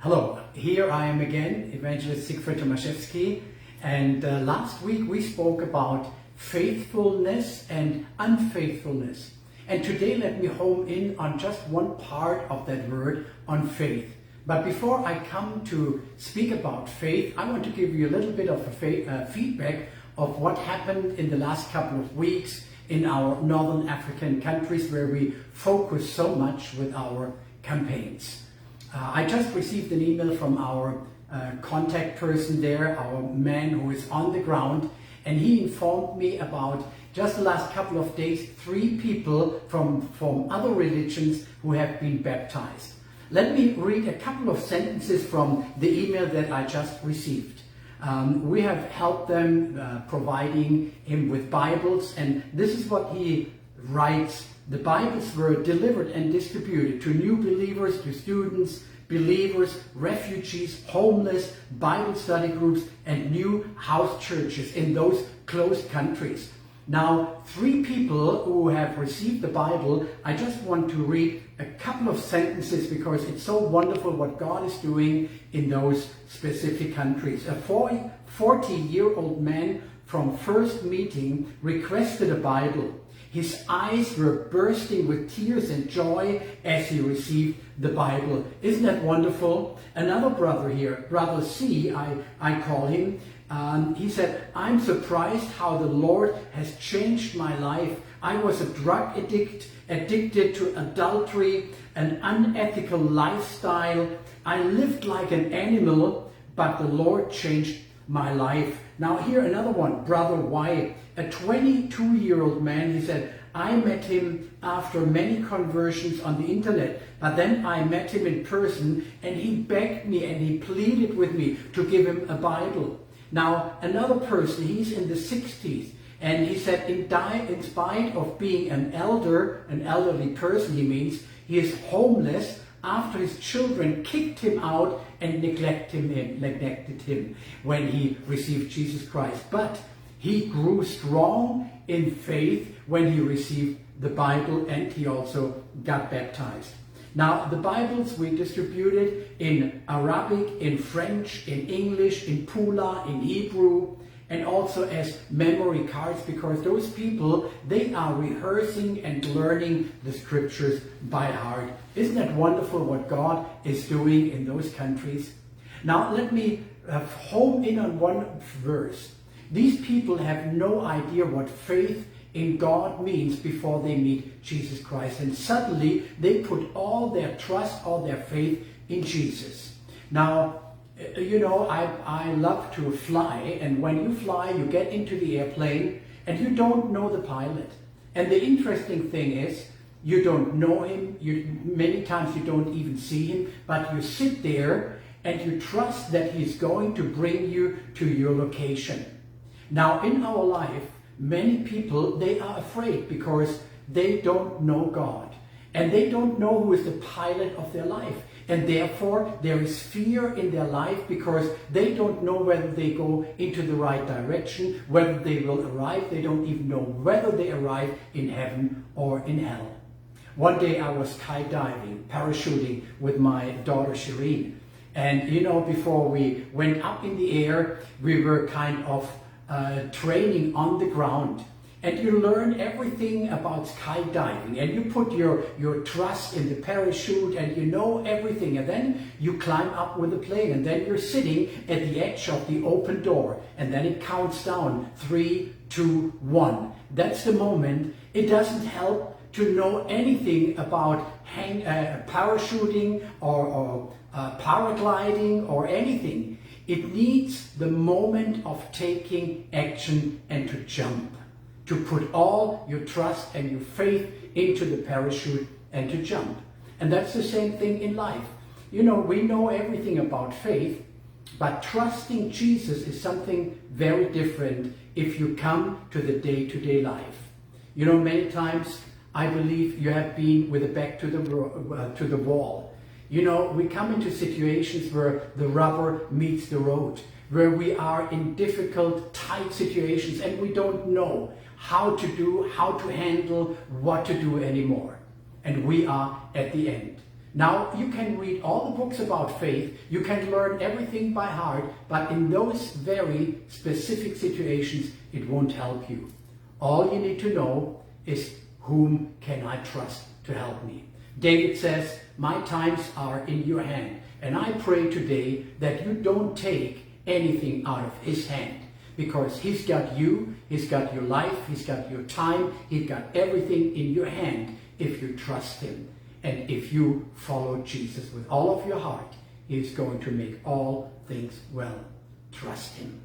Hello, here I am again, Evangelist Siegfried Tomazsewski, and last week we spoke about faithfulness and unfaithfulness. And today let me home in on just one part of that word, on faith. But before I come to speak about faith, I want to give you a little bit of a feedback of what happened in the last couple of weeks in our northern African countries where we focus so much with our campaigns. I just received an email from our contact person there, our man who is on the ground, and he informed me about just the last couple of days, 3 people from other religions who have been baptized. Let me read a couple of sentences from the email that I just received. We have helped them providing him with Bibles, and this is what he writes. The Bibles were delivered and distributed to new believers, to students, believers, refugees, homeless, Bible study groups, and new house churches in those closed countries. Now, 3 people who have received the Bible, I just want to read a couple of sentences because it's so wonderful what God is doing in those specific countries. A 40-year-old man from First Meeting requested a Bible. His eyes were bursting with tears and joy as he received the Bible. Isn't that wonderful? Another brother here, Brother C, I call him, he said, "I'm surprised how the Lord has changed my life. I was a drug addict, addicted to adultery, an unethical lifestyle. I lived like an animal, but the Lord changed my life." Now here another one, Brother Y, a 22-year-old man. He said, "I met him after many conversions on the internet, but then I met him in person and he begged me and he pleaded with me to give him a Bible." Now another person, he's in the 60s, and he said in spite of being an elderly person, he means, he is homeless after his children kicked him out and neglected him when he received Jesus Christ. But he grew strong in faith when he received the Bible, and he also got baptized. Now, the Bibles we distributed in Arabic, in French, in English, in Pula, in Hebrew, and also as memory cards, because those people, they are rehearsing and learning the scriptures by heart. Isn't that wonderful what God is doing in those countries? Now, let me home in on one verse. These people have no idea what faith in God means before they meet Jesus Christ. And suddenly they put all their trust, all their faith in Jesus. Now, you know, I love to fly. And when you fly, you get into the airplane and you don't know the pilot. And the interesting thing is, you don't know him. Many times you don't even see him. But you sit there and you trust that he's going to bring you to your location. Now, in our life, many people, they are afraid because they don't know God. And they don't know who is the pilot of their life. And therefore, there is fear in their life because they don't know whether they go into the right direction, whether they will arrive. They don't even know whether they arrive in heaven or in hell. One day I was skydiving, parachuting with my daughter Shireen. And you know, before we went up in the air, we were kind of training on the ground, and you learn everything about skydiving, and you put your trust in the parachute, and you know everything, and then you climb up with the plane, and then you're sitting at the edge of the open door, and then it counts down 3, 2, 1. That's the moment. It doesn't help to know anything about parachuting or paragliding or anything. It needs the moment of taking action and to jump, to put all your trust and your faith into the parachute and to jump. And that's the same thing in life. You know, we know everything about faith, but trusting Jesus is something very different if you come to the day-to-day life. You know, many times I believe you have been with the back to the wall. You know, we come into situations where the rubber meets the road, where we are in difficult, tight situations and we don't know how to handle, what to do anymore. And we are at the end. Now, you can read all the books about faith, you can learn everything by heart, but in those very specific situations, it won't help you. All you need to know is, whom can I trust to help me? David says, my times are in your hand. And I pray today that you don't take anything out of his hand, because he's got you, he's got your life, he's got your time, he's got everything in your hand if you trust him. And if you follow Jesus with all of your heart, he's going to make all things well. Trust him.